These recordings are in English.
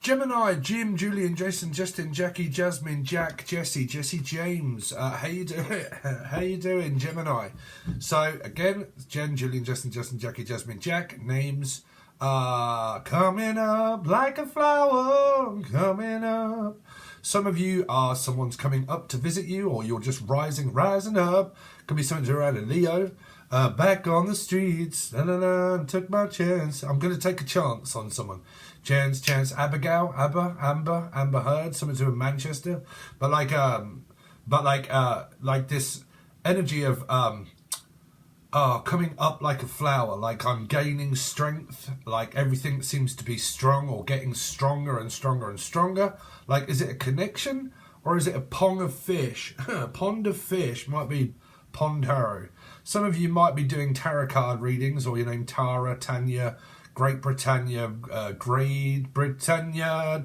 Gemini, Jim, Julian, Jason, Justin, Jackie, Jasmine, Jack, Jesse, James. How you doing? How you doing, Gemini? So again, Jen, Julian, Justin, Jackie, Jasmine, Jack. Names coming up like a flower, coming up. Some of you are someone's coming up to visit you, or you're just rising up. Could be something around a Leo. Back on the streets, took my chance. I'm going to take a chance on someone. Chance, Abigail, Amber Heard, something to do in Manchester. But like this energy of coming up like a flower, like I'm gaining strength, like everything seems to be strong or getting stronger and stronger and stronger. Like, is it a connection or is it a pond of fish? Pond of fish might be Pond Tarot. Some of you might be doing tarot card readings, or your name Tara, Tanya, Great Britannia, Great Britannia,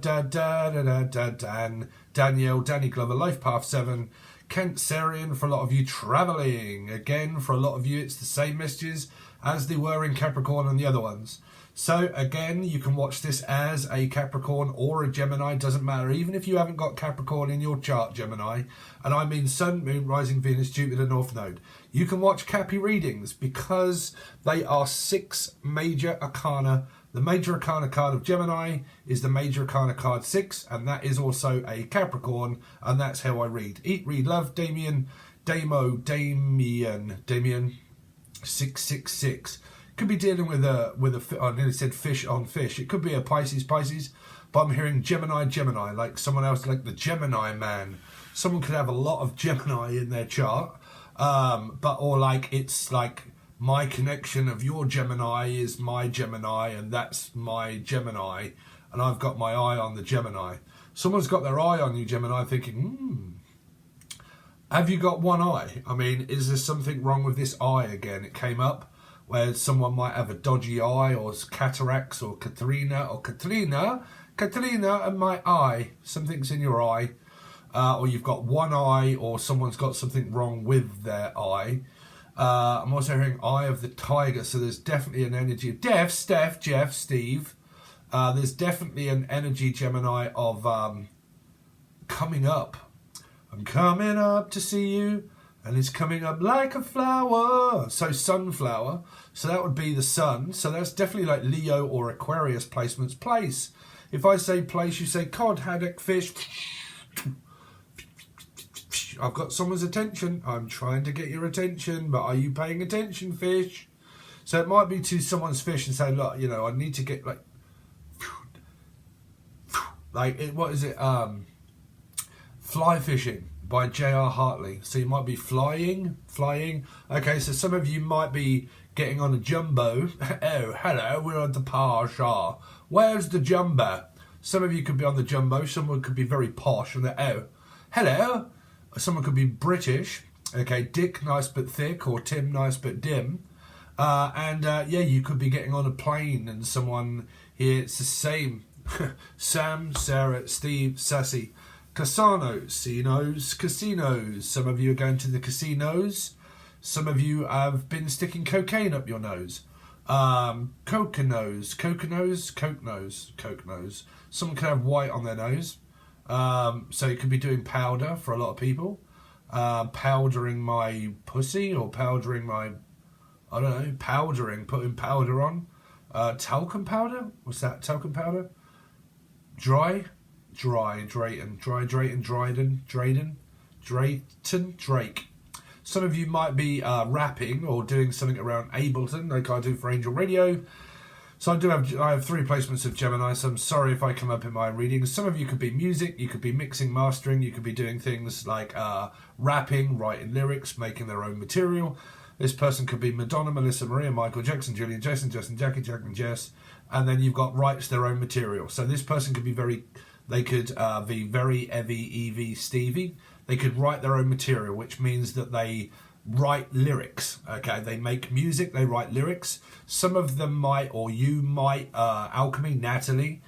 Danielle, Danny Glover, Life Path 7, Cancerian for a lot of you travelling. Again, for a lot of you, it's the same messages as they were in Capricorn and the other ones. So again, you can watch this as a Capricorn or a Gemini, doesn't matter. Even if you haven't got Capricorn in your chart, Gemini, and I mean Sun, Moon, Rising, Venus, Jupiter, North Node, you can watch Cappy readings because they are 6 major arcana. The major arcana card of Gemini is the major arcana card 6, and that is also a Capricorn, and that's how I read. Eat, Read, Love, Damien, 666. Could be dealing with a I nearly said fish on fish. It could be a Pisces, but I'm hearing Gemini, like someone else, like the Gemini man. Someone could have a lot of Gemini in their chart, or like it's like my connection of your Gemini is my Gemini, and that's my Gemini, and I've got my eye on the Gemini. Someone's got their eye on you, Gemini, thinking, have you got one eye? I mean, is there something wrong with this eye again? It came up where someone might have a dodgy eye, or cataracts, or Katrina and my eye. Something's in your eye, or you've got one eye, or someone's got something wrong with their eye. I'm also hearing Eye of the Tiger, so there's definitely an energy of Jeff, Steve. There's definitely an energy, Gemini, of coming up. I'm coming up to see you, and it's coming up like a flower. So sunflower, so that would be the sun. So that's definitely like Leo or Aquarius placements. Place. If I say place, you say cod, haddock, fish. I've got someone's attention. I'm trying to get your attention, but are you paying attention, fish? So it might be to someone's fish and say, look, I need to get what is it? Fly Fishing by J.R. Hartley. So you might be flying. Okay, so some of you might be getting on a jumbo. Oh, hello, we're on the Pasha. Where's the jumbo? Some of you could be on the jumbo. Someone could be very posh and hello. Someone could be British. Okay, Dick, nice but thick, or Tim, nice but dim. You could be getting on a plane, and someone here, it's the same. Sam, Sarah, Steve, Sassy. Casinos. Some of you are going to the casinos. Some of you have been sticking cocaine up your nose. Coke nose. Someone could have white on their nose. So you could be doing powder for a lot of people. Powdering my pussy, or powdering my, I don't know, putting powder on. Talcum powder? What's that? Talcum powder? Drayton, Drake. Some of you might be rapping or doing something around Ableton, like I do for Angel Radio. So I have 3 placements of Gemini, so I'm sorry if I come up in my readings. Some of you could be music, you could be mixing, mastering, you could be doing things like rapping, writing lyrics, making their own material. This person could be Madonna, Melissa, Maria, Michael Jackson, Julian, Jason, Justin, Jackie, Jack and Jess. And then you've got writes their own material. So this person could be very Evie, Stevie. They could write their own material, which means that they write lyrics. Okay, they make music, they write lyrics. Some of them might, or you might, Alchemy, Natalie,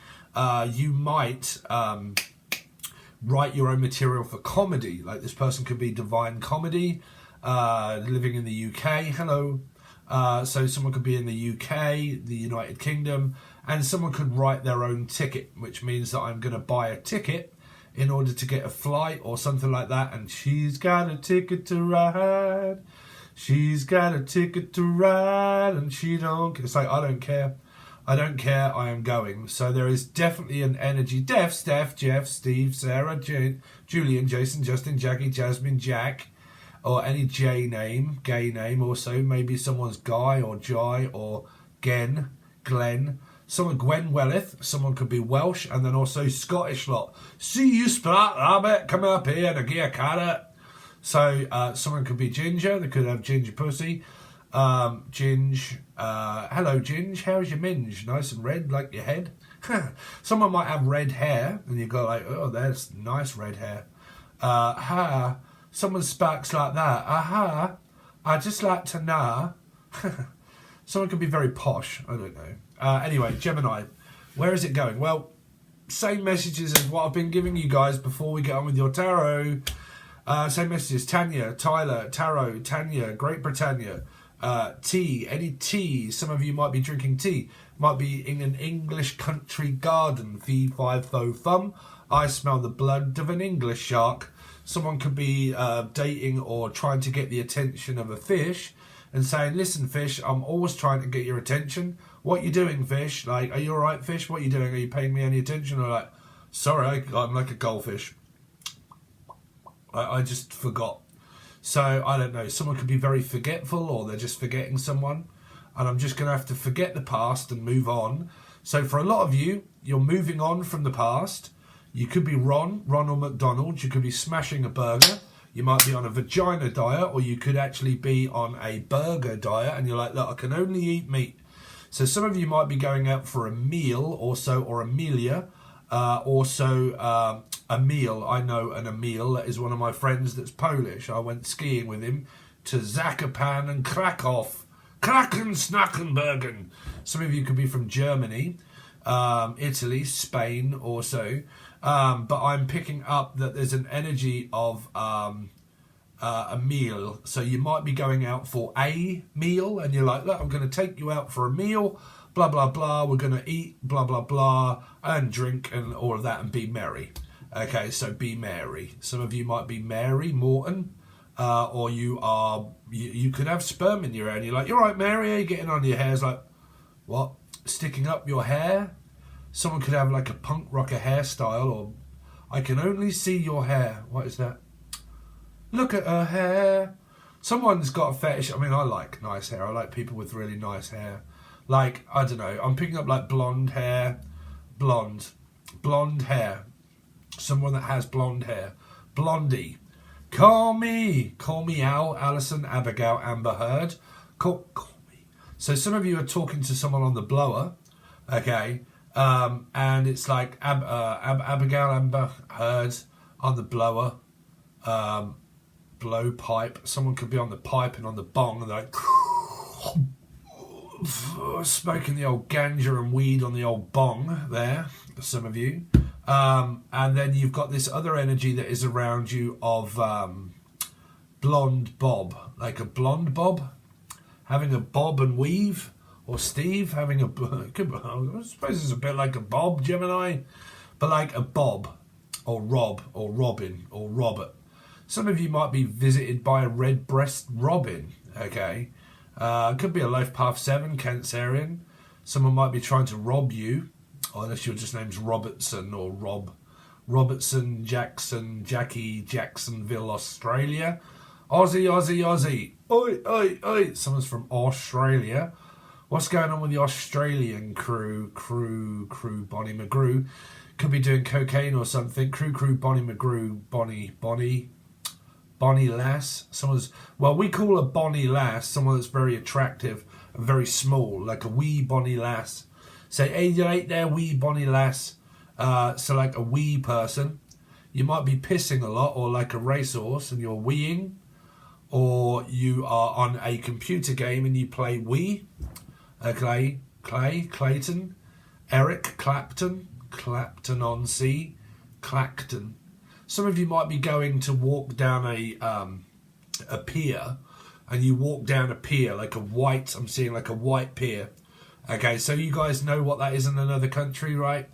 you might write your own material for comedy. Like this person could be Divine Comedy, living in the UK. Hello. So someone could be in the UK, the United Kingdom, And someone could write their own ticket, which means that I'm going to buy a ticket in order to get a flight or something like that. And she's got a ticket to ride. She's got a ticket to ride, and she don't. It's like, I don't care. I don't care. I am going. So there is definitely an energy. Steph, Jeff, Steve, Sarah, Jane, Julian, Jason, Justin, Jackie, Jasmine, Jack, or any J name, gay name. Also, maybe someone's Guy or Jai or Glenn. Someone Gwen Welleth. Someone could be Welsh, and then also Scottish lot. See you, Sprat Rabbit. Come up here and give a carrot. So someone could be Ginger. They could have ginger pussy. Hello Ginge, how's your minge? Nice and red like your head. Someone might have red hair and you go like, oh, that's nice red hair. Someone sparks like that. I just like to know. Someone could be very posh. I don't know. Anyway, Gemini, where is it going? Well, same messages as what I've been giving you guys before we get on with your tarot. Same messages. Tanya, Tyler, Tarot, Tanya, Great Britannia. Tea, any tea. Some of you might be drinking tea. Might be in an English country garden. V5 though thumb. I smell the blood of an English shark. Someone could be dating or trying to get the attention of a fish and saying, listen fish, I'm always trying to get your attention. What you doing, fish? Like, are you alright, fish? What are you doing? Are you paying me any attention? Or like, sorry, I'm like a goldfish. I just forgot. So, I don't know, someone could be very forgetful or they're just forgetting someone. And I'm just going to have to forget the past and move on. So, for a lot of you, you're moving on from the past. You could be Ronald McDonald. You could be smashing a burger. You might be on a vagina diet, or you could actually be on a burger diet. And you're like, look, I can only eat meat. So, some of you might be going out for a meal also, or Amelia. A meal. I know an Emil is one of my friends that's Polish. I went skiing with him to Zakopan and Krakow. Kraken, Snackenbergen. Some of you could be from Germany, Italy, Spain also. But I'm picking up that there's an energy of a meal. So you might be going out for a meal and you're like, look, I'm going to take you out for a meal. Blah, blah, blah. We're going to eat, blah, blah, blah, and drink and all of that and be merry. Okay, so be Mary. Some of you might be Mary Morton, or you could have sperm in your hair and you're like, you're right, Mary, are you getting on your hair? It's like, what? Sticking up your hair? Someone could have like a punk rocker hairstyle, or I can only see your hair. What is that? Look at her hair. Someone's got a fetish. I mean, I like nice hair. I like people with really nice hair. Like, I don't know, I'm picking up like blonde hair. Blonde hair. Someone that has blonde hair. Blondie. Call me Al, Alison, Abigail, Amber Heard. Call me. So some of you are talking to someone on the blower, okay, and it's like Abigail, Amber Heard on the blower, blow pipe. Someone could be on the pipe and on the bong, and they're like smoking the old ganja and weed on the old bong there, some of you. And then you've got this other energy that is around you of blonde bob, like a blonde bob, having a bob and weave, or Steve having I suppose it's a bit like a bob, Gemini, but like a bob, or Rob, or Robin, or Robert. Some of you might be visited by a red-breast robin, okay? Could be a Life Path 7, Cancerian. Someone might be trying to rob you, unless your just name's Robertson or Robertson, Jackson, Jackie, Jacksonville, Australia. Aussie. Oi. Someone's from Australia. What's going on with the Australian crew, Bonnie McGrew? Could be doing cocaine or something. Crew, Bonnie McGrew, Bonnie lass. We call a Bonnie lass someone that's very attractive and very small, like a wee Bonnie lass. Say, hey, you right there, wee Bonnie lass. So like a wee person. You might be pissing a lot, or like a racehorse and you're weeing. Or you are on a computer game and you play Wii. Clayton, Eric Clapton on C, Clacton. Some of you might be going to walk down a pier, and you walk down a pier like a white. I'm seeing like a white pier, Okay, so you guys know what that is in another country, right?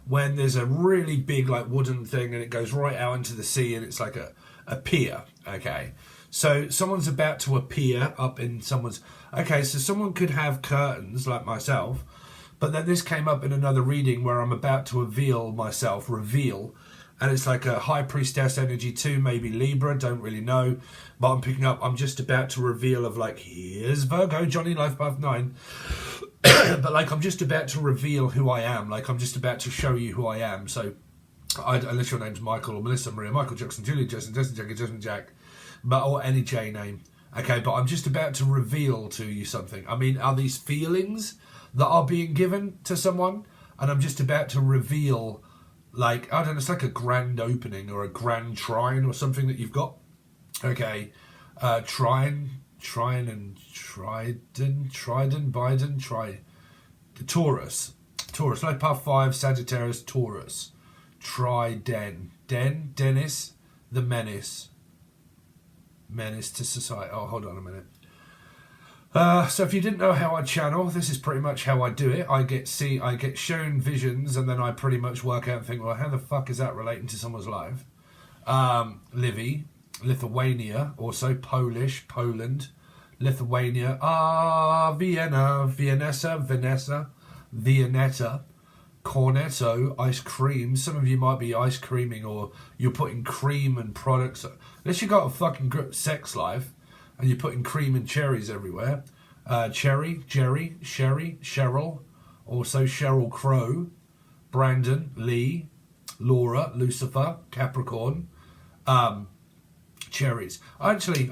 When there's a really big like wooden thing and it goes right out into the sea and it's like a pier. Okay, so someone's about to appear up in someone's... Okay, so someone could have curtains like myself, but then this came up in another reading where I'm about to reveal myself, and it's like a high priestess energy too, maybe Libra, don't really know, but I'm picking up, I'm just about to reveal of like, here's Virgo, Johnny Life Path 9, but like I'm just about to reveal who I am, like I'm just about to show you who I am. So unless your name's Michael or Melissa, Maria, Michael, Jackson, Julie, Justin, Jackie, Justin, Jack, or any J name. Okay, but I'm just about to reveal to you something. I mean, are these feelings that are being given to someone? And I'm just about to reveal, like, I don't know, it's like a grand opening or a grand trine or something that you've got. Okay, trine and trident, Biden, Taurus, like path 5, Sagittarius, Taurus, Dennis, the menace to society. Oh, hold on a minute. So if you didn't know how I channel, this is pretty much how I do it. I get shown visions, and then I pretty much work out and think, well, how the fuck is that relating to someone's life? Livy, Lithuania, also Polish, Poland, Lithuania, Vienna, Viennetta, Cornetto, ice cream. Some of you might be ice creaming, or you're putting cream and products. Unless you got a fucking sex life and you're putting cream and cherries everywhere. Cherry, Jerry, Sherry, Cheryl, also Cheryl Crow, Brandon, Lee, Laura, Lucifer, Capricorn, cherries. Actually,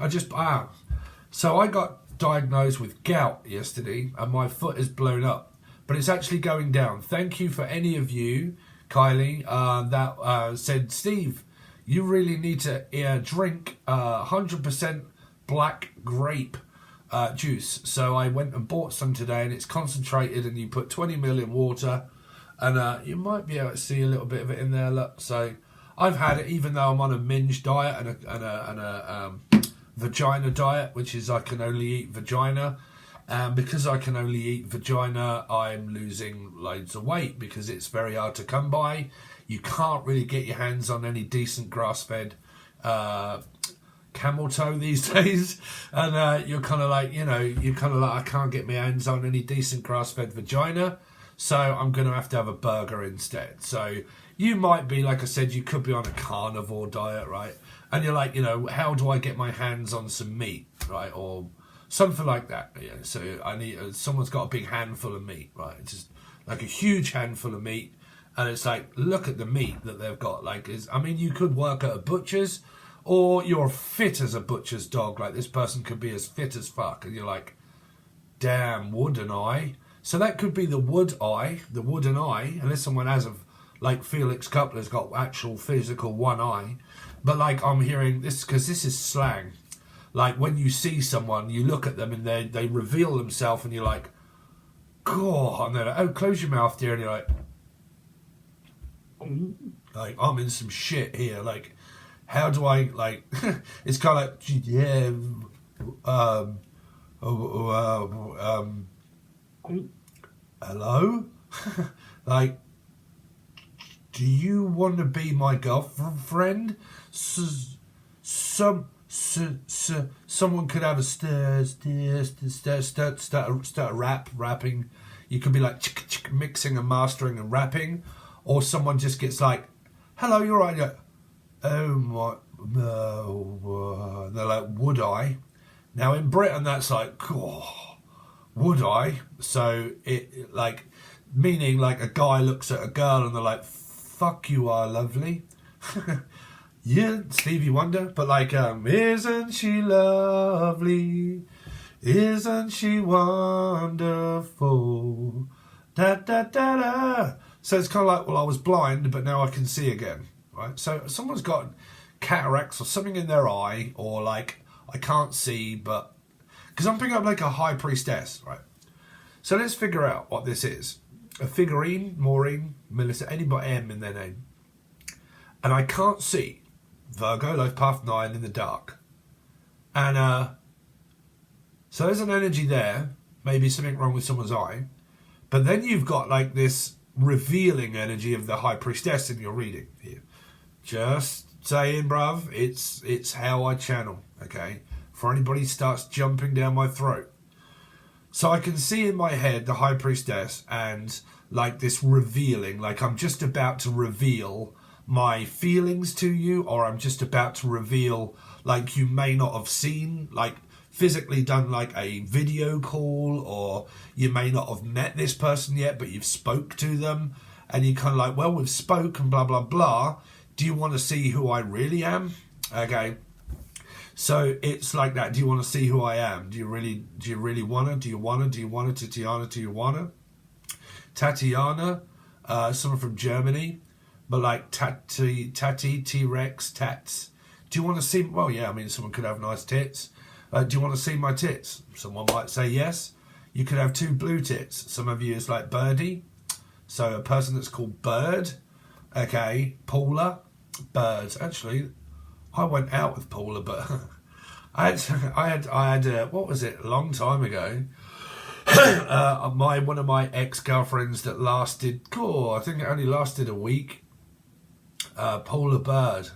so I got diagnosed with gout yesterday and my foot is blown up, but it's actually going down. Thank you for any of you, Kylie, that said, Steve, you really need to drink 100% black grape juice. So I went and bought some today, and it's concentrated, and you put 20 ml in water, and you might be able to see a little bit of it in there. Look, so I've had it, even though I'm on a minge diet and a vagina diet, which is I can only eat vagina. Because I can only eat vagina, I'm losing loads of weight because it's very hard to come by. You can't really get your hands on any decent grass-fed camel toe these days, and you're kind of like, I can't get my hands on any decent grass-fed vagina, so I'm going to have a burger instead. So you might be, like I said, you could be on a carnivore diet, right? And you're like, how do I get my hands on some meat, right? Or something like that. Yeah. So I need someone's got a big handful of meat, right? It's just like a huge handful of meat, and it's like, look at the meat that they've got. Like, you could work at a butcher's, or you're fit as a butcher's dog. Like, this person could be as fit as fuck, and you're like, damn, wooden eye. So that could be the wooden eye, unless someone has like Felix Coupler's got actual physical one eye. But like, I'm hearing this because this is slang. Like, when you see someone, you look at them and they reveal themselves, and you're like, God, and they're like, oh, close your mouth, dear, and you're like, I'm in some shit here. Like, how do I, like, it's kind of like, yeah, hello? Like, do you want to be my girlfriend? Someone could have a rapping. You could be like mixing and mastering and rapping, or someone just gets like, hello, you're right. Like, oh my, no. They're like, would I? Now in Britain, that's like, oh, would I? So it like, meaning like a guy looks at a girl and they're like, fuck, you are lovely. Yeah, Stevie Wonder, but like, isn't she lovely? Isn't she wonderful? Da da da da. So it's kind of like, well, I was blind, but now I can see again, right? So someone's got cataracts or something in their eye, or like, I can't see, but because I'm picking up like a high priestess, right? So let's figure out what this is. A figurine, Maureen, Melissa, anybody M in their name, and I can't see. Virgo, life path 9 in the dark. And so there's an energy there, maybe something wrong with someone's eye. But then you've got like this revealing energy of the High Priestess in your reading here. Just saying, bruv, it's how I channel, okay? For anybody who starts jumping down my throat. So I can see in my head the High Priestess and like this revealing, like I'm just about to reveal my feelings to you, or I'm just about to reveal like you may not have seen, like physically done like a video call, or you may not have met this person yet, but you've spoke to them and you kind of like, well, we've spoken, blah, blah, blah. Do you want to see who I really am? Okay. So it's like that. Do you want to see who I am? Do you really want to? Do you want to? Tatiana, do you want to? Tatiana, someone from Germany, but like Tati, T-Rex, Tats. Do you want to see? Well, yeah, I mean, someone could have nice tits. Do you want to see my tits? Someone might say yes. You could have 2 blue tits. Some of you is like Birdie. So a person that's called Bird. Okay, Paula, Birds. Actually, I went out with Paula, but I had what was it? A long time ago. One of my ex-girlfriends that lasted, I think it only lasted a week. Paula Bird.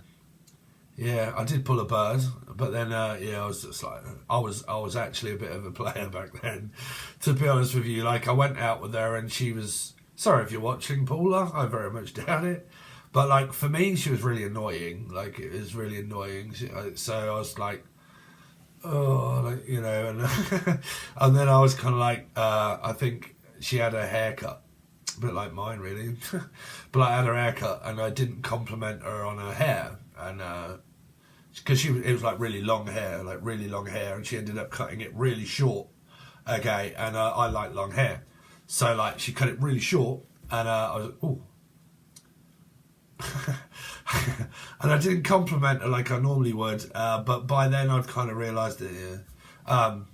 Yeah, I did pull a bird, but then I was just like, I was actually a bit of a player back then, to be honest with you. Like I went out with her and she was, sorry if you're watching, Paula, I very much doubt it, but like for me she was really annoying. Like it was really annoying. So I was like, oh, like, you know, and and then I was kind of like, I think she had her haircut, a bit like mine really, but I had her haircut and I didn't compliment her on her hair, and because it was like really long hair, and she ended up cutting it really short. Okay, and I like long hair, so like she cut it really short, and I was ooh. And I didn't compliment her like I normally would, but by then I'd kind of realised that I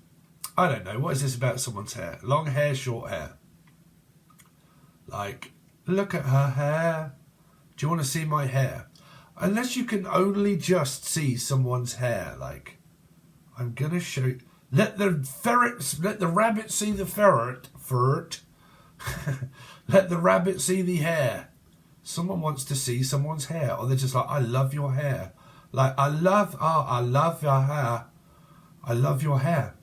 don't know, what is this about someone's hair? Long hair, short hair. Like, look at her hair. Do you want to see my hair? Unless you can only just see someone's hair, like, I'm gonna show you. Let the rabbit see the ferret. Let the rabbit see the hair. Someone wants to see someone's hair, or they're just like, I love your hair. Like, I love your hair. I love your hair.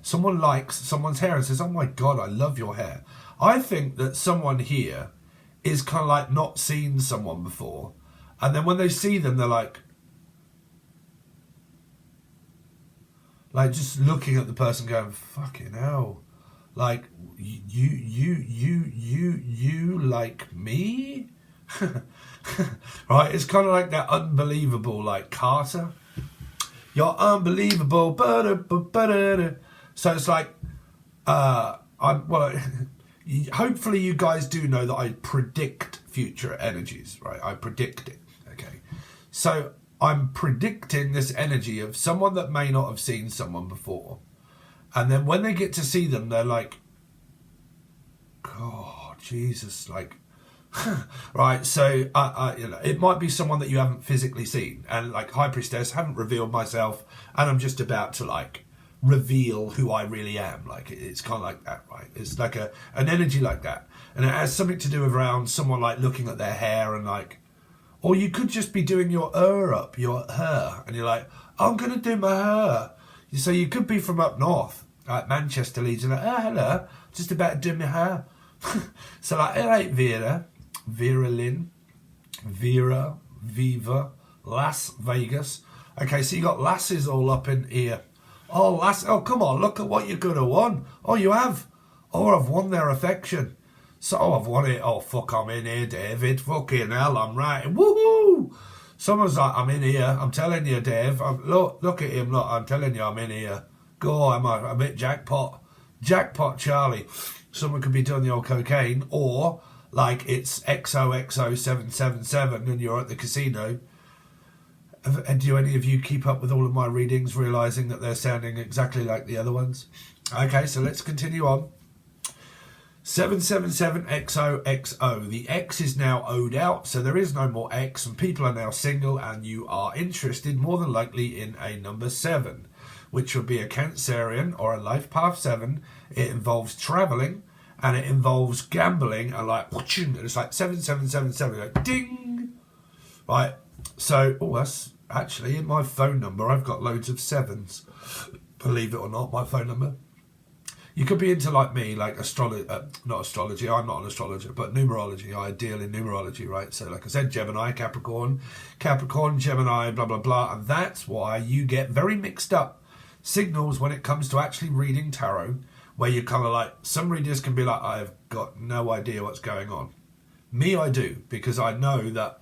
Someone likes someone's hair and says, oh my God, I love your hair. I think that someone here is kind of like not seen someone before. And then when they see them, they're like just looking at the person going, fucking hell. Like, you like me? Right? It's kind of like that unbelievable, like Carter. You're unbelievable. So it's like, hopefully you guys do know that I predict future energies, right? I predict it, okay? So I'm predicting this energy of someone that may not have seen someone before. And then when they get to see them, they're like, God, Jesus, like, right? So, you know, it might be someone that you haven't physically seen. And like High Priestess, haven't revealed myself, and I'm just about to like reveal who I really am. Like, it's kind of like that, right? It's like an energy like that. And it has something to do with around someone like looking at their hair and like, or you could just be doing your hair, and you're like, I'm going to do my hair. So you could be from up north, like Manchester, Leeds, and like, oh, hello, just about to do my hair. So like, all right, Vera Lynn, Viva, Las Vegas. Okay, so you got lasses all up in here. Oh, come on, look at what you could have won. Oh, you have. Oh, I've won their affection. So, I've won it. Oh, fuck, I'm in here, David. Fucking hell, I'm right. Woohoo! Someone's like, I'm in here. I'm telling you, Dave. Look at him. Look, I'm telling you, I'm in here. Go, I'm a bit jackpot. Jackpot, Charlie. Someone could be doing the old cocaine, or like it's XOXO777 and you're at the casino. And do any of you keep up with all of my readings, realising that they're sounding exactly like the other ones? Okay, so let's continue on. 777XOXO. The X is now O'd out, so there is no more X, and people are now single, and you are interested more than likely in a number 7, which would be a Cancerian or a life path 7. It involves travelling, and it involves gambling and like, and it's like 7777, like ding, right? So, oh, that's actually in my phone number. I've got loads of sevens, believe it or not, my phone number. You could be into, like me, like not astrology, I'm not an astrologer, but numerology. I deal in numerology, right? So like I said, Gemini, Capricorn, Gemini, blah, blah, blah. And that's why you get very mixed up signals when it comes to actually reading tarot, where you kind of like, some readers can be like, I've got no idea what's going on. Me, I do, because I know that,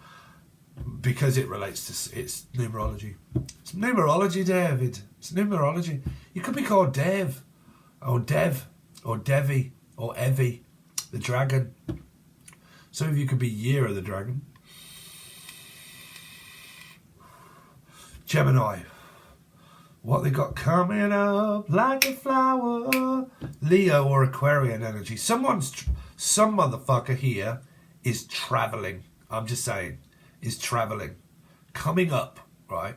because it relates to, it's numerology. It's numerology, David. It's numerology. You could be called Dev, or Dev, or Devi, or Evie, the dragon. Some of you could be Year of the Dragon. Gemini. What they got coming up like a flower. Leo or Aquarian energy. Some motherfucker here is travelling. I'm just saying. Is travelling. Coming up, right?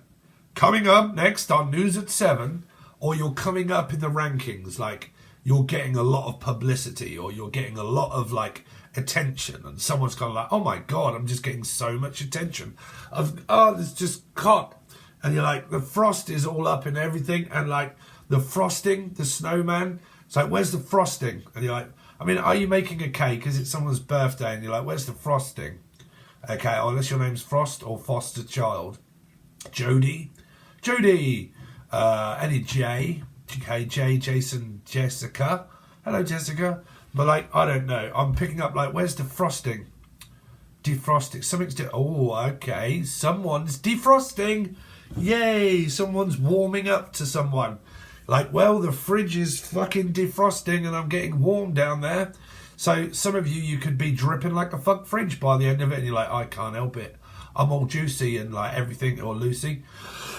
Coming up next on News at 7. Or you're coming up in the rankings, like you're getting a lot of publicity, or you're getting a lot of like attention, and someone's kind of like, oh my God, I'm just getting so much attention. There's just caught. And you're like, the frost is all up and everything, and like the frosting, the snowman, it's like, where's the frosting? And you're like, I mean, are you making a cake because it's someone's birthday? And you're like, where's the frosting? Okay, unless your name's Frost or foster child. Jody. Any J, okay, Jason, Jessica. Hello, Jessica. But like, I don't know. I'm picking up like, where's the frosting? Defrosting. Something's oh, okay. Someone's defrosting. Yay! Someone's warming up to someone. Like, well, the fridge is fucking defrosting and I'm getting warm down there. So some of you could be dripping like a fuck fridge by the end of it, and you're like, I can't help it. I'm all juicy and like everything, or Lucy.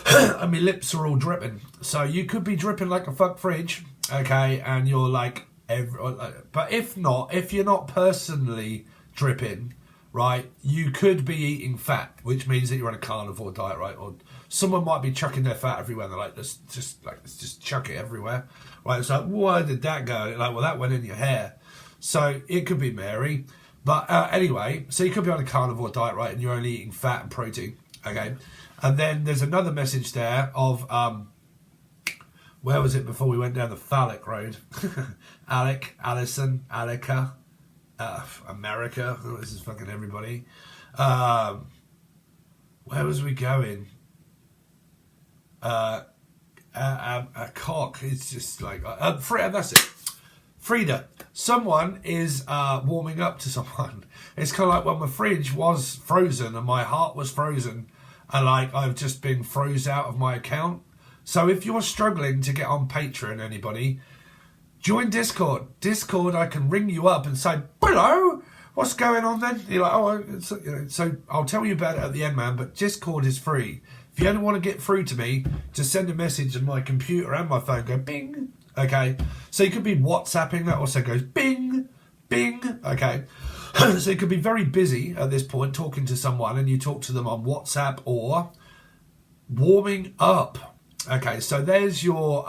And my lips are all dripping. So you could be dripping like a fuck fridge, okay, and you're like, but if not, if you're not personally dripping, right, you could be eating fat, which means that you're on a carnivore diet, right? Or someone might be chucking their fat everywhere. They're like, let's just chuck it everywhere, right? It's like, where did that go? Like, well, that went in your hair. So it could be Mary. But anyway, so you could be on a carnivore diet, right, and you're only eating fat and protein, okay? And then there's another message there of, where was it before we went down the phallic road? Alec, Alison, Alika, America. Oh, this is fucking everybody. Where was we going? A cock. It's just like, that's it. Frida. Someone is warming up to someone. It's kind of like when my fridge was frozen and my heart was frozen, and like I've just been froze out of my account. So if you're struggling to get on Patreon, anybody, join Discord. Discord, I can ring you up and say, hello, what's going on then? You're like, oh, so I'll tell you about it at the end, man, but Discord is free. If you don't want to get through to me, just send a message on my computer and my phone, go bing, okay? So you could be WhatsApping, that also goes bing, bing, okay? So you could be very busy at this point talking to someone, and you talk to them on WhatsApp or warming up. Okay, so there's your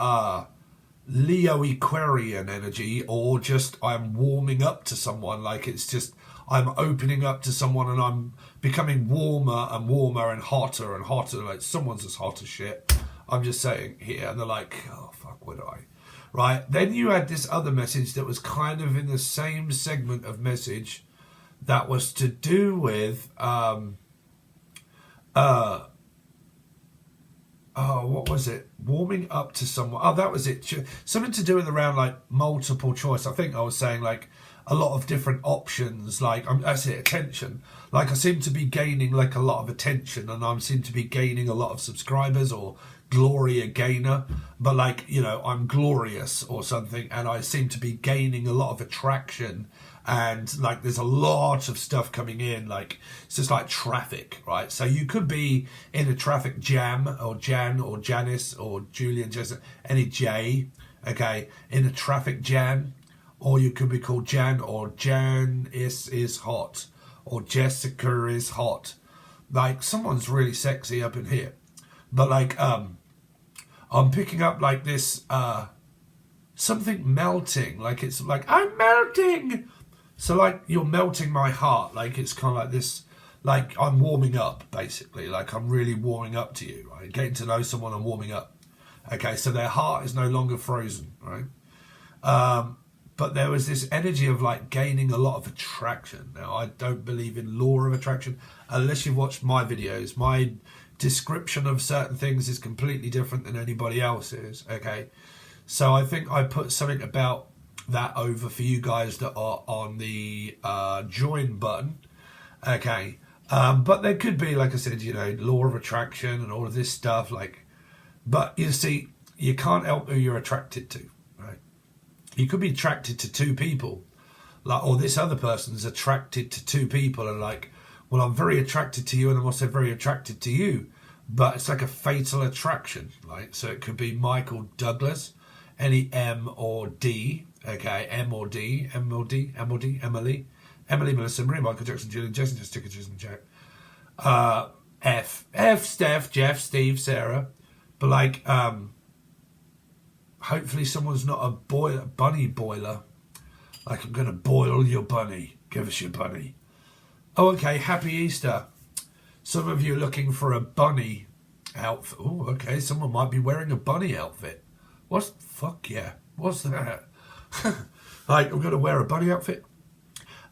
Leo Aquarian energy, or just I'm warming up to someone, like it's just I'm opening up to someone and I'm becoming warmer and warmer and hotter, like someone's as hot as shit. I'm just saying here, and they're like, oh fuck, would I? Right, then you had this other message that was kind of in the same segment of message that was to do with what was it? Warming up to someone. Oh, that was it. Something to do with around like multiple choice. I think I was saying like a lot of different options. Like that's it, attention. Like I seem to be gaining like a lot of attention, and I seem to be gaining a lot of subscribers, or Gloria gainer. But like, you know, I'm glorious or something, and I seem to be gaining a lot of attraction. And like there's a lot of stuff coming in, like it's just like traffic, right? So you could be in a traffic jam, or Jan or Janice or Julian, just any J, okay, in a traffic jam. Or you could be called Jan, or Jan is hot, or Jessica is hot. Like someone's really sexy up in here. But like I'm picking up like this something melting, like it's like, I'm melting. So like you're melting my heart, like it's kind of like this, like I'm warming up, basically, like I'm really warming up to you, right? Getting to know someone and warming up. Okay, so their heart is no longer frozen, right? But there was this energy of like gaining a lot of attraction. Now, I don't believe in law of attraction unless you've watched my videos. My description of certain things is completely different than anybody else's, okay? So I think I put something about that over for you guys that are on the join button, okay? But there could be, like I said, you know, law of attraction and all of this stuff, like, but you see, you can't help who you're attracted to, right? You could be attracted to two people, like, or this other person's attracted to two people and like, well, I'm very attracted to you and I'm also very attracted to you, but it's like a fatal attraction, right? So it could be Michael Douglas, any M or D, okay, M or D, Emily, Melissa, Marie, Michael Jackson, Julian, Jason, just stick a Jason, Jack, F, Steph, Jeff, Steve, Sarah, but like, hopefully someone's not a bunny boiler, like I'm going to boil your bunny, give us your bunny. Oh, okay, happy Easter. Some of you are looking for a bunny outfit. Oh, okay, someone might be wearing a bunny outfit. Fuck yeah, what's that? Like, I'm going to wear a bunny outfit?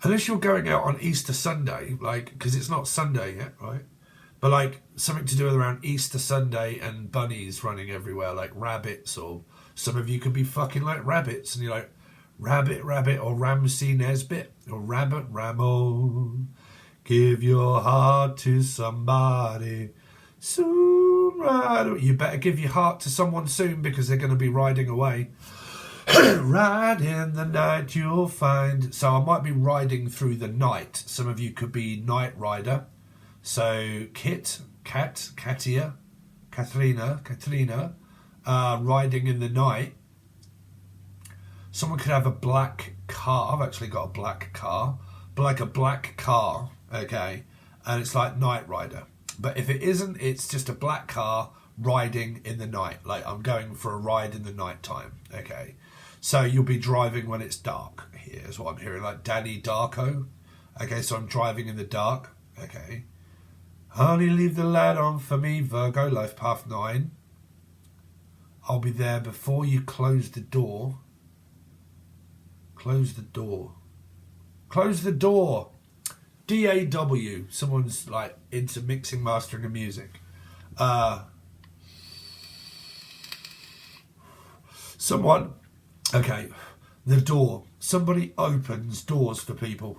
Unless you're going out on Easter Sunday, like, because it's not Sunday yet, right? But like, something to do with around Easter Sunday and bunnies running everywhere, like rabbits, or some of you could be fucking like rabbits, and you're like, Rabbit, or Ramsey Nesbitt, or Rabbit Ramon. Give your heart to somebody soon, right? You better give your heart to someone soon because they're going to be riding away. Ride in the night you'll find. So I might be riding through the night. Some of you could be night rider. So Katrina, riding in the night. Someone could have a black car. I've actually got a black car, but like a black car, okay? And it's like Night Rider. But if it isn't, it's just a black car riding in the night. Like I'm going for a ride in the night time, okay? So you'll be driving when it's dark. Here is what I'm hearing, like Danny Darko. Okay, so I'm driving in the dark, okay? Honey, leave the light on for me, Virgo, life path 9. I'll be there before you close the door. Close the door. Close the door. DAW. Someone's like into mixing, mastering and music. Someone, okay, the door. Somebody opens doors for people.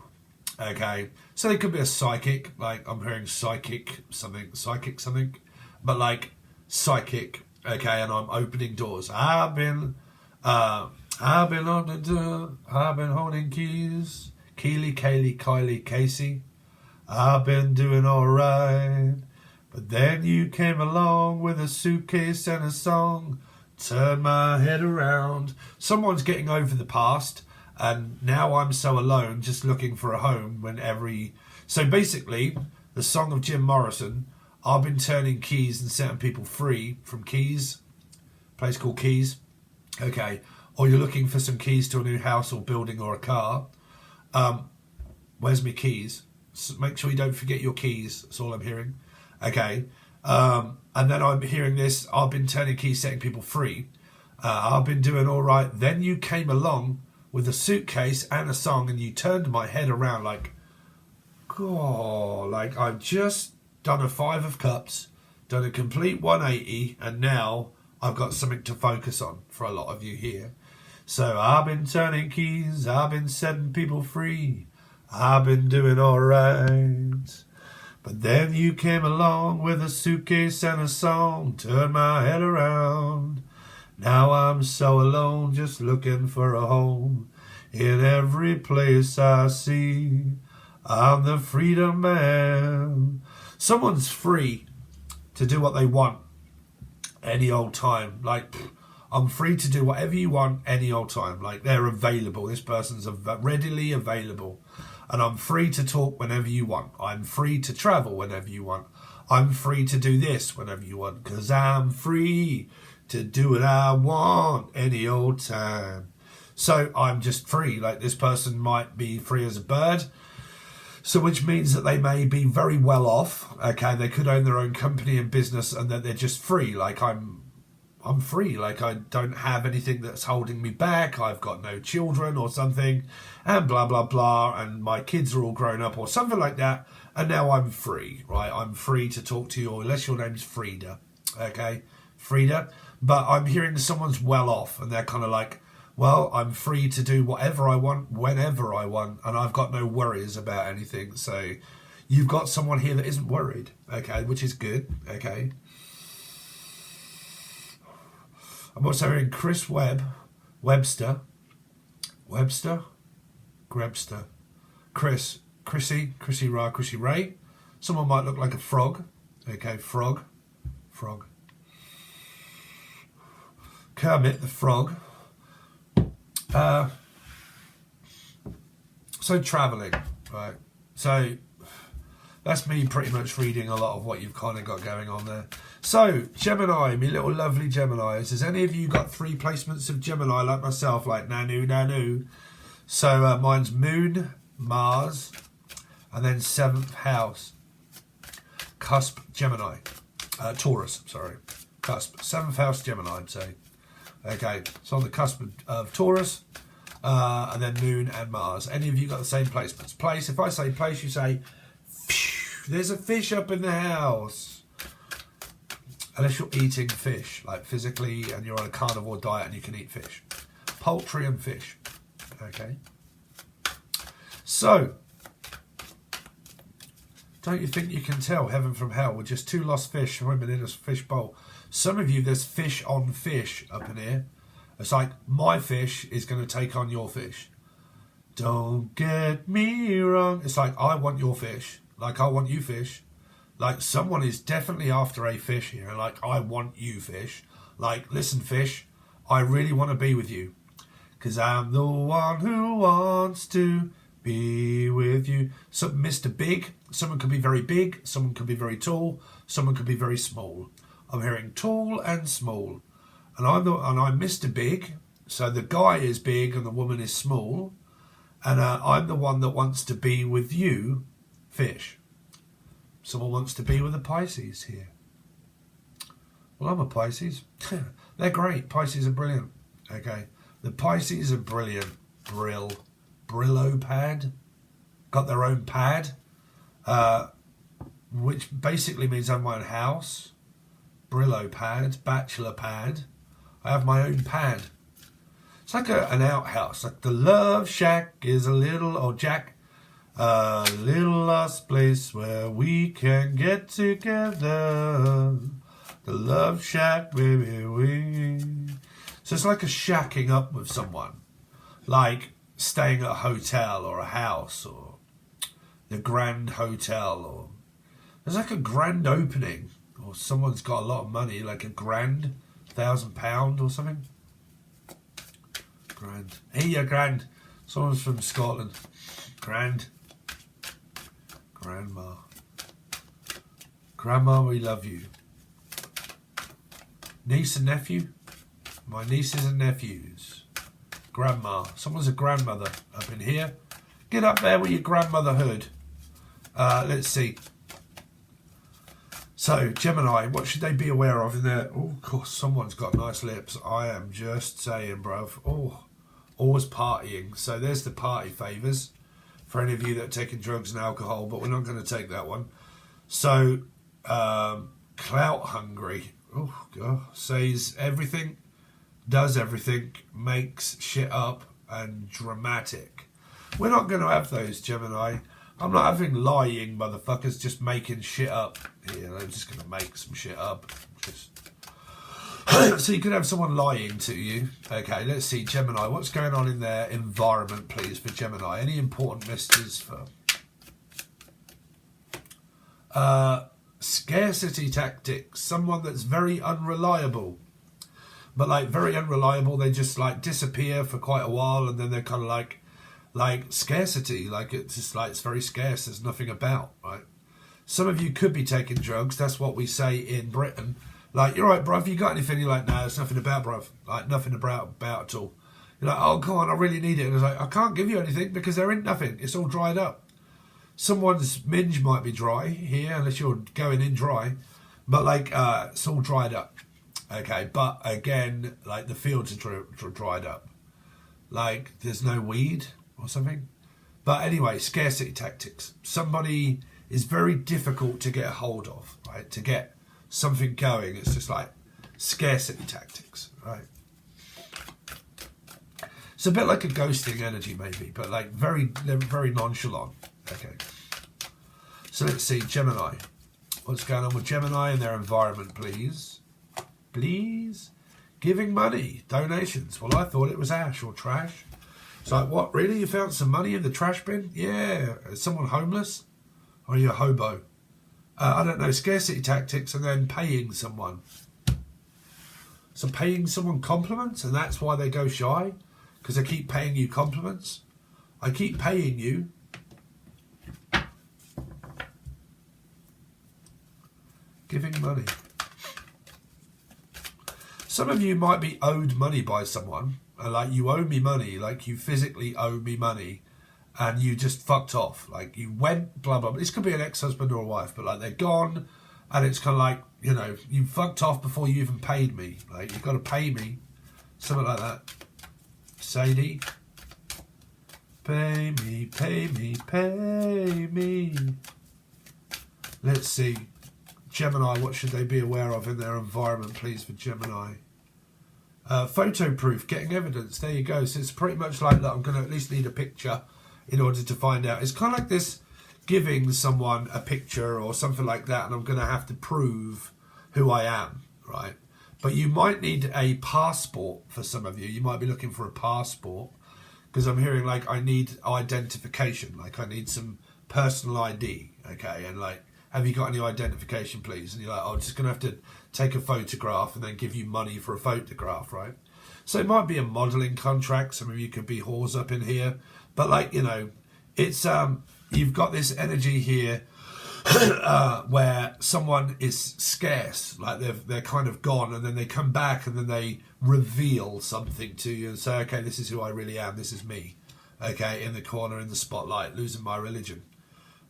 Okay, so they could be a psychic, like I'm hearing psychic something, but like psychic, okay, and I'm opening doors. I've been on the door, I've been holding keys, Keely, Kaylee, Kylie, Casey, I've been doing alright, but then you came along with a suitcase and a song, turn my head around. Someone's getting over the past, and now I'm so alone, just looking for a home so basically, the song of Jim Morrison, I've been turning keys and setting people free from Keys, a place called Keys, okay, or you're looking for some keys to a new house or building or a car, where's my keys? So make sure you don't forget your keys, that's all I'm hearing, okay, and then I'm hearing this, I've been turning keys, setting people free, I've been doing all right, then you came along with a suitcase and a song and you turned my head around like, God, like I've just done a 5 of cups, done a complete 180, and now I've got something to focus on for a lot of you here. So I've been turning keys, I've been setting people free, I've been doing all right. But then you came along with a suitcase and a song, turned my head around. Now I'm so alone, just looking for a home. In every place I see, I'm the freedom man. Someone's free to do what they want any old time. Like, I'm free to do whatever you want any old time. Like, they're available. This person's readily available. And I'm free to talk whenever you want. I'm free to travel whenever you want. I'm free to do this whenever you want. Because I'm free to do what I want any old time. So I'm just free. Like, this person might be free as a bird. So which means that they may be very well off. Okay, they could own their own company and business, and that they're just free. Like, I'm free. Like, I don't have anything that's holding me back. I've got no children or something, and blah blah blah, and my kids are all grown up or something like that, and now I'm free, right? I'm free to talk to you, unless your name's Frida. Okay, Frida. But I'm hearing someone's well off, and they're kind of like, well, I'm free to do whatever I want, whenever I want, and I've got no worries about anything. So you've got someone here that isn't worried, okay, which is good, okay. I'm also hearing Chris Webster, Chrissy Ray. Someone might look like a frog, okay, frog. Kermit the Frog. So travelling, right? So that's me pretty much reading a lot of what you've kind of got going on there. So Gemini, me little lovely Geminis. Has any of you got 3 placements of Gemini like myself? Like Nanu. So mine's Moon, Mars, and then 7th house. Cusp Gemini. Taurus, sorry. Cusp. 7th house Gemini, I'm saying. Okay, so on the cusp of Taurus, and then Moon and Mars. Any of you got the same placements? Place, if I say place, you say, there's a fish up in the house. Unless you're eating fish, like physically, and you're on a carnivore diet and you can eat fish. Poultry and fish. Okay. So, don't you think you can tell heaven from hell with just 2 lost fish swimming in a fish bowl? Some of you, there's fish on fish up in here. It's like, my fish is going to take on your fish. Don't get me wrong. It's like, I want your fish. Like, I want you fish. Like, someone is definitely after a fish here. Like, I want you fish. Like, listen, fish, I really want to be with you. Because I'm the one who wants to be with you. So, Mr. Big. Someone could be very big. Someone could be very tall. Someone could be very small. I'm hearing tall and small, and I'm Mr. Big. So the guy is big and the woman is small, and I'm the one that wants to be with you, fish. Someone wants to be with a Pisces here. Well, I'm a Pisces. They're great. Pisces are brilliant. Okay, the Pisces are brilliant. Brillo pad, got their own pad, which basically means I have my own house. Brillo pad, bachelor pad. I have my own pad. It's like an outhouse. Like the love shack is a little lost place where we can get together. The love shack, baby. So it's like a shacking up with someone. Like staying at a hotel or a house or the Grand Hotel. Or there's like a grand opening. Or someone's got a lot of money, like £1,000 or something. Grand. Hey, you're grand. Someone's from Scotland. Grand. Grandma. Grandma, we love you. Niece and nephew? My nieces and nephews. Grandma. Someone's a grandmother up in here. Get up there with your grandmotherhood. Let's see. So, Gemini, what should they be aware of in there? Oh, of course, someone's got nice lips. I am just saying, bruv. Oh, always partying. So there's the party favours for any of you that are taking drugs and alcohol, but we're not going to take that one. So, clout hungry. Oh, God. Says everything, does everything, makes shit up, and dramatic. We're not going to have those, Gemini. I'm not having lying motherfuckers just making shit up here. I'm just going to make some shit up. So you could have someone lying to you. Okay, let's see, Gemini. What's going on in their environment, please, for Gemini? Any important messages for... scarcity tactics. Someone that's very unreliable. But, like, very unreliable. They just, like, disappear for quite a while, and then they're kind of like scarcity, like it's just like it's very scarce, there's nothing about, right? Some of you could be taking drugs, that's what we say in Britain, Like, you're right, bruv, you got anything? You're like, no, there's nothing about, bruv. Like, nothing about at all. You're like, oh, come on, I really need it. And it's like, I can't give you anything because there ain't nothing. It's all dried up. Someone's minge might be dry here, unless you're going in dry. But, like, it's all dried up. Okay, but, again, like, the fields are dried up. Like, there's no weed or something. But anyway, scarcity tactics. Somebody is very difficult to get a hold of, right? To get something going, it's just like scarcity tactics, right? It's a bit like a ghosting energy, maybe, but like very nonchalant. Okay. So let's see, Gemini. What's going on with Gemini and their environment, please? Please? Giving money, donations. Well, I thought it was ash or trash. It's like, what, really? You found some money in the trash bin? Yeah. Is someone homeless? Or are you a hobo? I don't know, scarcity tactics and then paying someone. So paying someone compliments and that's why they go shy? Because I keep paying you compliments? I keep paying you. Giving money. Some of you might be owed money by someone. Like, you owe me money, like you physically owe me money, and you just fucked off. Like, you went, blah, blah, blah. This could be an ex-husband or a wife, but like, they're gone, and it's kind of like, you know, you fucked off before you even paid me. Like, you've got to pay me. Something like that. Sadie. Pay me, pay me, pay me. Let's see. Gemini, what should they be aware of in their environment, please, for Gemini? Photo proof, getting evidence. There you go. So it's pretty much like that. I'm going to at least need a picture in order to find out. It's kind of like this, giving someone a picture or something like that, and I'm going to have to prove who I am, right? But you might need a passport for some of you. You might be looking for a passport because I'm hearing like I need identification, like I need some personal ID, okay? And like, have you got any identification, please? And you're like, oh, I'm just going to have to take a photograph and then give you money for a photograph, right? So it might be a modelling contract. Some of you could be whores up in here. But like, you know, it's you've got this energy here where someone is scarce, like they're kind of gone, and then they come back and then they reveal something to you and say, okay, this is who I really am. This is me. Okay, in the corner, in the spotlight, losing my religion.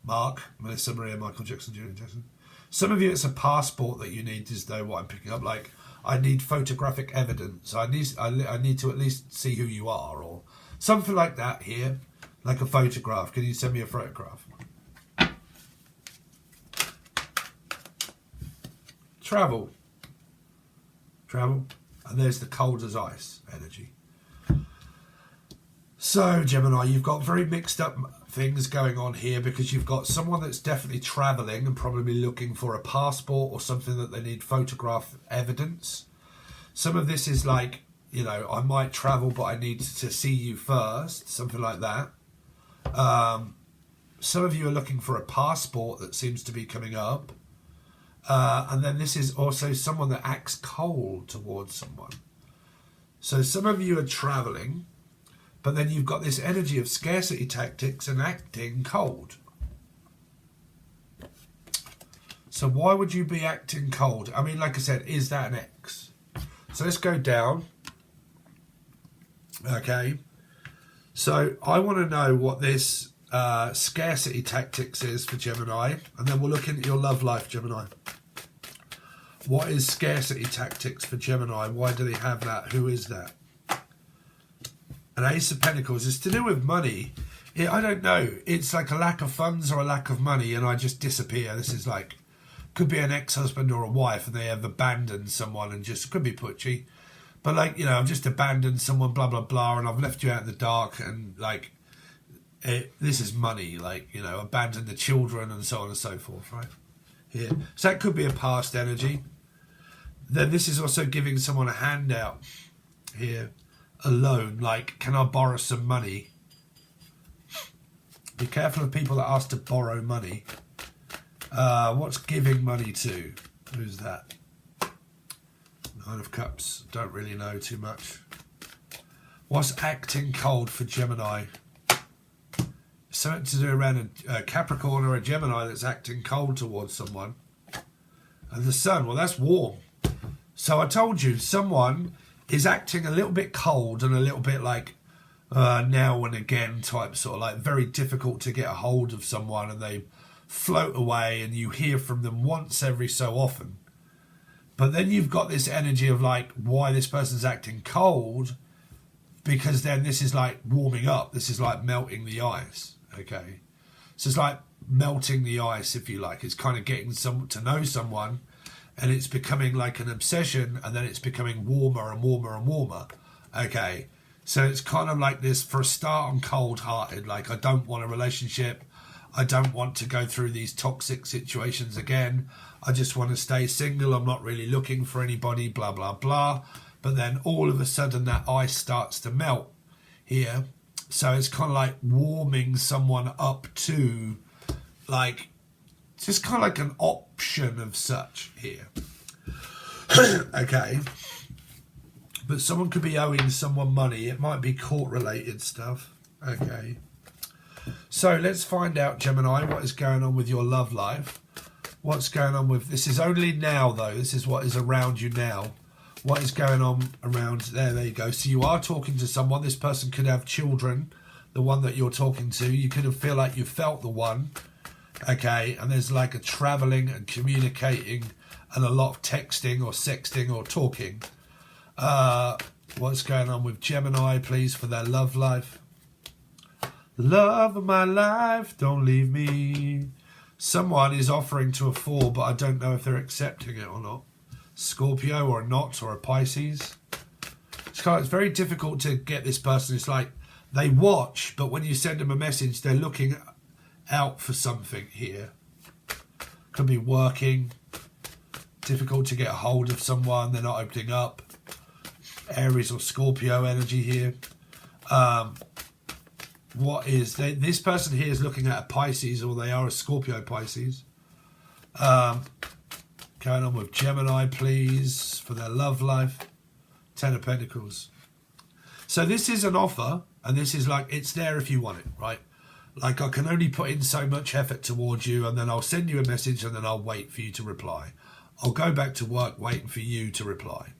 Mark, Melissa Maria, Michael Jackson, Julian Jackson. Some of you, it's a passport that you need, is though what I'm picking up. Like, I need photographic evidence. I need to at least see who you are, or something like that here, like a photograph. Can you send me a photograph? Travel, and there's the cold as ice energy. So, Gemini, you've got very mixed up things going on here because you've got someone that's definitely travelling and probably looking for a passport or something that they need photograph evidence. Some of this is like, you know, I might travel but I need to see you first, something like that. Some of you are looking for a passport that seems to be coming up. And then this is also someone that acts cold towards someone. So some of you are travelling, but then you've got this energy of scarcity tactics and acting cold. So why would you be acting cold? I mean, like I said, is that an X? So let's go down. Okay. So I want to know what this scarcity tactics is for Gemini, and then we'll look into your love life, Gemini. What is scarcity tactics for Gemini? Why do they have that? Who is that? An Ace of Pentacles is to do with money. I don't know. It's like a lack of funds or a lack of money, and I just disappear. This is like, could be an ex-husband or a wife, and they have abandoned someone and just, could be putchy. But like, you know, I've just abandoned someone, blah, blah, blah, and I've left you out in the dark, and like, this is money, like, you know, abandon the children and so on and so forth, right? Here. So that could be a past energy. Then this is also giving someone a handout here. A loan, like, can I borrow some money? Be careful of people that ask to borrow money. What's giving money to? Who's that? Nine of Cups. Don't really know too much. What's acting cold for Gemini? Something to do around a Capricorn or a Gemini that's acting cold towards someone. And the Sun, well, that's warm. So I told you, someone is acting a little bit cold and a little bit like now and again type, sort of like very difficult to get a hold of someone, and they float away and you hear from them once every so often. But then you've got this energy of like why this person's acting cold, because then this is like warming up. This is like melting the ice. Okay. So it's like melting the ice, if you like. It's kind of getting to know someone, and it's becoming like an obsession, and then it's becoming warmer and warmer and warmer. Okay. So it's kind of like this, for a start, I'm cold-hearted. Like, I don't want a relationship. I don't want to go through these toxic situations again. I just want to stay single. I'm not really looking for anybody, blah, blah, blah. But then all of a sudden that ice starts to melt here. So it's kind of like warming someone up to, like, just kind of like an option of such here. Okay. But someone could be owing someone money. It might be court-related stuff. Okay. So let's find out, Gemini, what is going on with your love life. What's going on with... This is only now, though. This is what is around you now. What is going on around... There you go. So you are talking to someone. This person could have children, the one that you're talking to. You could have feel like you felt the one. Okay. And there's like a travelling and communicating and a lot of texting or sexting or talking. What's going on with Gemini, please, for their love life? Love of my life, don't leave me. Someone is offering to a 4, but I don't know if they're accepting it or not. Scorpio or not, or a Pisces. It's very difficult to get this person. It's like they watch, but when you send them a message, they're looking out for something here. Could be working. Difficult to get a hold of someone. They're not opening up. Aries or Scorpio energy here. This person here is looking at a Pisces, or they are a Scorpio Pisces. Going on with Gemini, please, for their love life. 10 of Pentacles. So this is an offer, and this is like, it's there if you want it, right? Like, I can only put in so much effort towards you, and then I'll send you a message, and then I'll wait for you to reply. I'll go back to work waiting for you to reply.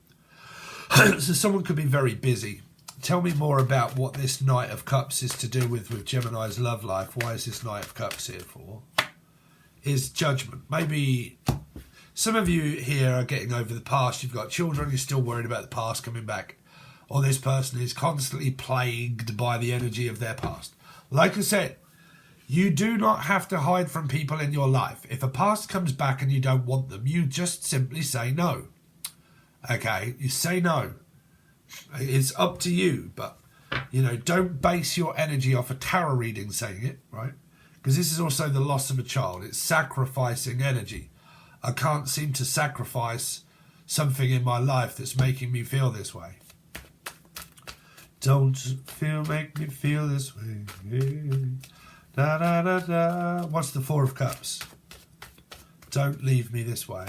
So someone could be very busy. Tell me more about what this Knight of Cups is to do with Gemini's love life. Why is this Knight of Cups here for? Is judgment. Maybe some of you here are getting over the past. You've got children. You're still worried about the past coming back. Or this person is constantly plagued by the energy of their past. Like I said, you do not have to hide from people in your life. If a past comes back and you don't want them, you just simply say no. Okay, you say no. It's up to you, but, you know, don't base your energy off a tarot reading saying it, right? Because this is also the loss of a child. It's sacrificing energy. I can't seem to sacrifice something in my life that's making me feel this way. Don't make me feel this way. Da, da, da, da. What's the 4 of Cups? Don't leave me this way.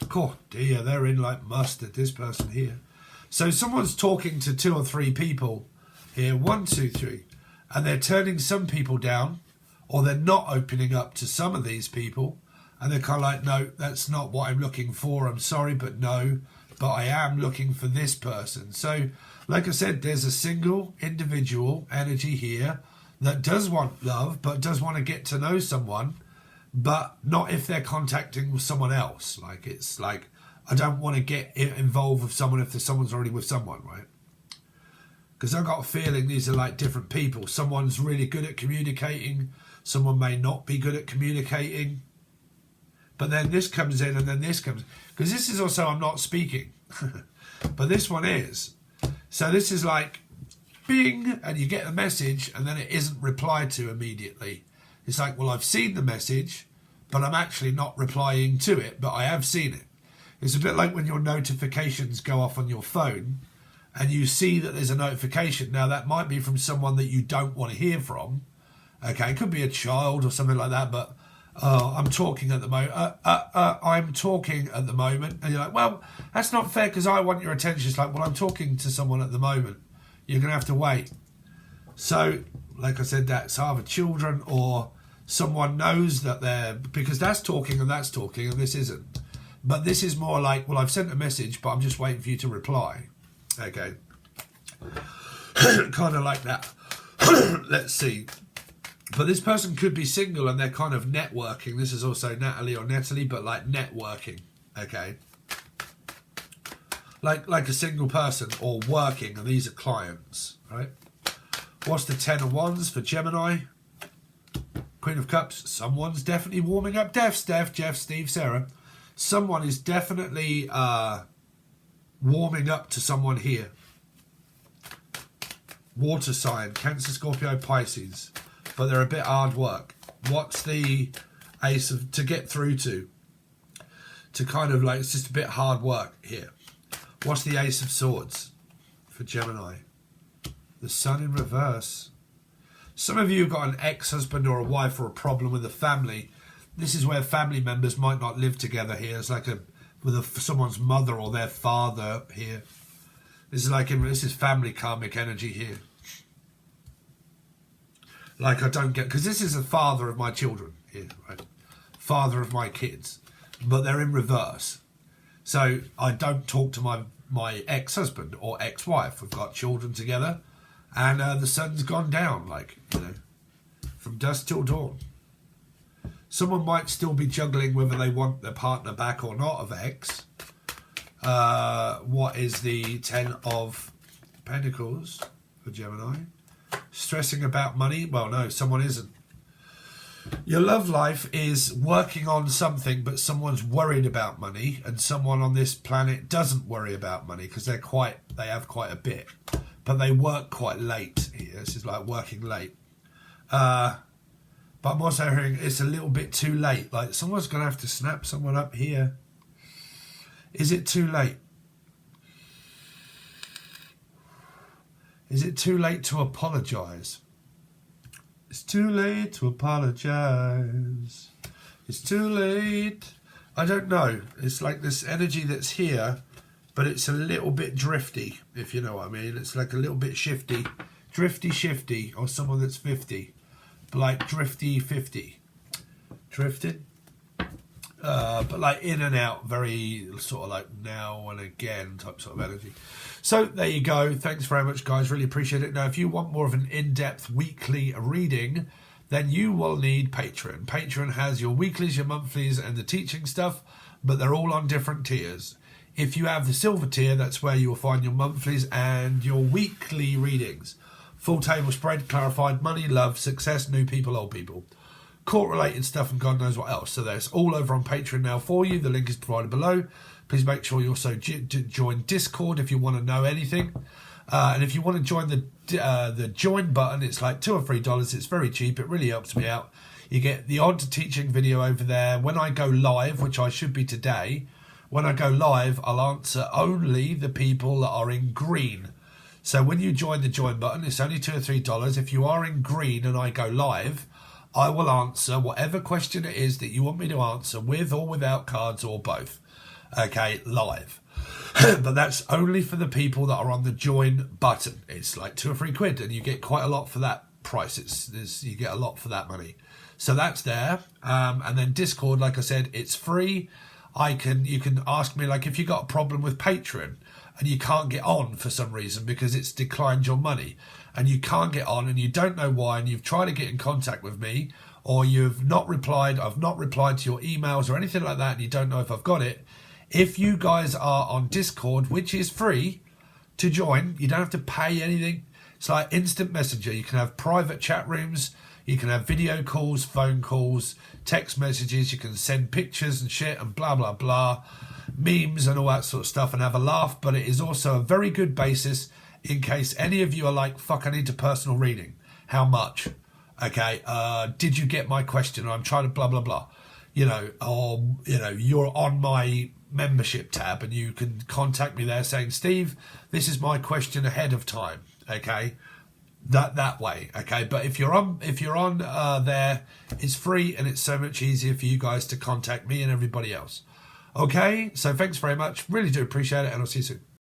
God, dear, they're in like mustard, this person here. So someone's talking to 2 or 3 people here, 1, 2, 3, and they're turning some people down, or they're not opening up to some of these people, and they're kind of like, no, that's not what I'm looking for. I'm sorry, but no, but I am looking for this person. So, like I said, there's a single individual energy here that does want love, but does want to get to know someone, but not if they're contacting with someone else. Like, it's like, I don't want to get involved with someone if someone's already with someone, right? Because I've got a feeling these are like different people. Someone's really good at communicating. Someone may not be good at communicating. But then this comes in and then this comes. Because this is also, I'm not speaking. But this one is. So this is like, bing, and you get a message and then it isn't replied to immediately. It's like, well, I've seen the message, but I'm actually not replying to it, but I have seen it. It's a bit like when your notifications go off on your phone and you see that there's a notification. Now, that might be from someone that you don't want to hear from. Okay, it could be a child or something like that, but I'm talking at the moment. I'm talking at the moment. And you're like, well, that's not fair because I want your attention. It's like, well, I'm talking to someone at the moment. You're going to have to wait. So, like I said, that's either children or someone knows that they're... Because that's talking and this isn't. But this is more like, well, I've sent a message, but I'm just waiting for you to reply. Okay. Kind of like that. Let's see. But this person could be single and they're kind of networking. This is also Natalie or Natalie, but like networking. Okay. Like a single person or working, and these are clients, right? What's the 10 of Wands for Gemini? Queen of Cups. Someone's definitely warming up. Jeff, Steve, Sarah. Someone is definitely warming up to someone here. Water sign, Cancer, Scorpio, Pisces. But they're a bit hard work. What's the ace of, to get through to kind of like, it's just a bit hard work here. What's the Ace of Swords for Gemini? The Sun in reverse. Some of you have got an ex-husband or a wife or a problem with a family. This is where family members might not live together here. It's like someone's mother or their father here. This is like, this is family karmic energy here. Like, I don't get, because this is the father of my children here, right? Father of my kids. But they're in reverse. So I don't talk to my ex-husband or ex-wife. We've got children together, and the sun's gone down, like, you know, from dusk till dawn. Someone might still be juggling whether they want their partner back or not of ex. What is the 10 of Pentacles for Gemini? Stressing about money? Well, no, someone isn't. Your love life is working on something, but someone's worried about money, and someone on this planet doesn't worry about money because they have quite a bit, but they work quite late here. This is like working late. But I'm also hearing it's a little bit too late. Like, someone's going to have to snap someone up here. Is it too late? Is it too late to apologise? It's too late to apologise. It's too late. I don't know. It's like this energy that's here, but it's a little bit drifty, if you know what I mean. It's like a little bit shifty. Drifty, shifty, or someone that's 50. Like drifty, 50. Drifted. But like in and out, very sort of like now and again type sort of energy. So there you go. Thanks very much, guys. Really appreciate it. Now, if you want more of an in-depth weekly reading, then you will need Patreon. Patreon has your weeklies, your monthlies, and the teaching stuff, but they're all on different tiers. If you have the silver tier, that's where you will find your monthlies and your weekly readings. Full table spread, clarified money, love, success, new people, old people. Court-related stuff and God knows what else. So there's all over on Patreon now for you. The link is provided below. Please make sure you also join Discord if you want to know anything. And if you want to join the join button, it's like $2 or $3. It's very cheap. It really helps me out. You get the odd teaching video over there. When I go live, which I should be today, when I go live, I'll answer only the people that are in green. So when you join the join button, it's only $2 or $3. If you are in green and I go live, I will answer whatever question it is that you want me to answer, with or without cards or both. Okay, live. But that's only for the people that are on the join button. It's like £2 or £3, and you get quite a lot for that price. You get a lot for that money. So that's there. And then Discord, like I said, it's free. You can ask me, like, if you got a problem with Patreon and you can't get on for some reason because it's declined your money, and you can't get on and you don't know why, and you've tried to get in contact with me, or you've not replied, I've not replied to your emails or anything like that, and you don't know if I've got it. If you guys are on Discord, which is free to join, you don't have to pay anything. It's like instant messenger. You can have private chat rooms. You can have video calls, phone calls, text messages. You can send pictures and shit and blah, blah, blah, memes and all that sort of stuff, and have a laugh. But it is also a very good basis in case any of you are like, fuck, I need a personal reading. How much? Okay. Did you get my question? I'm trying to blah, blah, blah. You know, or, you know, you're on my membership tab and you can contact me there saying, Steve, this is my question ahead of time. Okay. That way. Okay. But if you're on there, it's free, and it's so much easier for you guys to contact me and everybody else. Okay. So thanks very much. Really do appreciate it, and I'll see you soon.